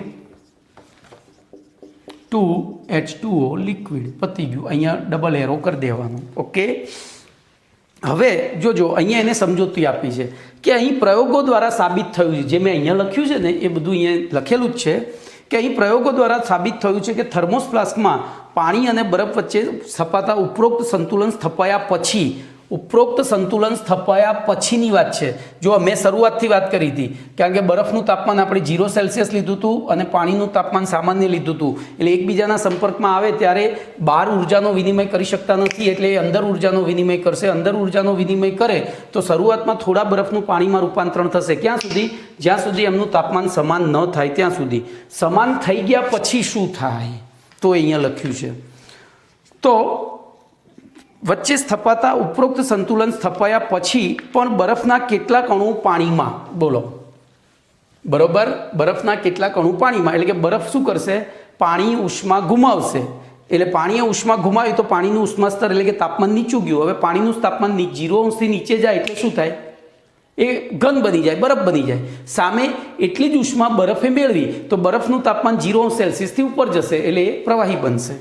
two H2O liquid, પતી ગયું. અહીંયા ડબલ એરો કરી દેવાનું. ઓકે, હવે જોજો અહીંયા એને સમજૂતી આપી છે કે અહીં પ્રયોગો દ્વારા સાબિત થયું છે. જે મેં અહીંયા લખ્યું છે ને એ બધું અહીંયા લખેલું જ છે કે અહીં પ્રયોગો દ્વારા સાબિત થયું છે કે થર્મોસ ફ્લાસ્કમાં પાણી અને બરફ વચ્ચે સ્થપાતા ઉપરોક્ત સંતુલન સ્થપાયા પછી ઉપરોક્ત સંતુલન સ્થપાયા પછીની વાત છે. જો મેં શરૂઆતથી વાત કરી હતી, કારણ કે બરફનું તાપમાન આપણે 0 સેલ્સિયસ લીધું હતું અને પાણીનું તાપમાન સામાન્ય લીધું હતું. એટલે એકબીજાના સંપર્કમાં આવે ત્યારે બહાર ઉર્જાનો વિનિમય કરી શકતા નથી, એટલે એ અંદર ઉર્જાનો વિનિમય કરશે. અંદર ઉર્જાનો વિનિમય કરે તો શરૂઆતમાં થોડા બરફનું પાણીમાં રૂપાંતરણ થશે. ક્યાં સુધી? જ્યાં સુધી એમનું તાપમાન સમાન ન થાય ત્યાં સુધી. સમાન થઈ ગયા પછી શું થાય તો અહીંયા લખ્યું છે. તો વચ્ચે સ્થપાતા ઉપરોક્ત સંતુલન સ્થપાયા પછી પણ બરફના કેટલાક અણુ પાણીમાં, બોલો બરોબર, બરફના કેટલાક અણુ પાણીમાં, એટલે કે બરફ શું કરશે? પાણી ઉષ્મા ગુમાવશે. એટલે પાણીએ ઉષ્મા ગુમાવી તો પાણીનું ઉષ્મા સ્તર એટલે કે તાપમાન નીચું ગયું. હવે પાણીનું તાપમાન 0 અંશથી નીચે જાય એટલે શું થાય? એ ઘન બની જાય, બરફ બની જાય. સામે એટલી જ ઉષ્મા બરફે મેળવી તો બરફનું તાપમાન 0 સેલ્સિયસથી ઉપર જશે એટલે એ પ્રવાહી બનશે.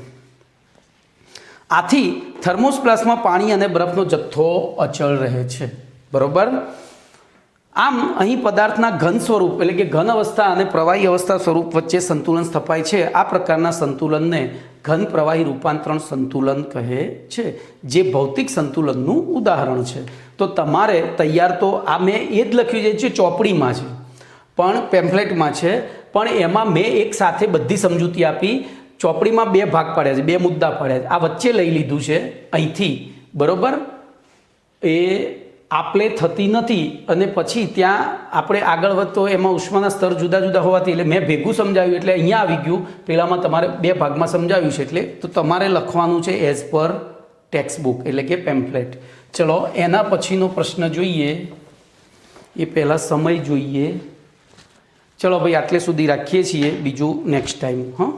આથી થર્મોસ્પ્લાસ્ટમાં પાણી અને બરફનો જથ્થો અચળ રહે છે. બરોબર. આમ અહીં પદાર્થના ઘન સ્વરૂપ એટલે કે ઘન અવસ્થા અને પ્રવાહી અવસ્થા સ્વરૂપ વચ્ચે સંતુલન સ્થપાય છે. આ પ્રકારના સંતુલનને ઘન પ્રવાહી રૂપાંતરણ સંતુલન કહે છે, જે ભૌતિક સંતુલનનું ઉદાહરણ છે. તો તમારે તૈયાર તો આ મેં એ જ લખ્યું છે, ચોપડીમાં છે પણ પેમ્ફલેટમાં છે, પણ એમાં મેં એક સાથે બધી સમજૂતી આપી. ચોપડીમાં 2 ભાગ પાડ્યા છે, 2 મુદ્દા પાડ્યા છે. આ વચ્ચે લઈ લીધું છે અહીંથી, બરોબર. એ આપલે થતી નથી અને પછી ત્યાં આપણે આગળ વધતો એમાં ઉષ્માના સ્તર જુદા જુદા હોવાથી એટલે મેં ભેગું સમજાવ્યું એટલે અહીંયા આવી ગયું. પહેલાંમાં તમારે 2 ભાગમાં સમજાવ્યું છે એટલે તો તમારે લખવાનું છે એઝ પર ટેક્સ્ટ બુક એટલે કે પેમ્ફલેટ. ચલો એના પછીનો પ્રશ્ન જોઈએ. એ પહેલાં સમય જોઈએ. ચલો ભાઈ આટલે સુધી રાખીએ છીએ, બીજું નેક્સ્ટ ટાઈમ. હા.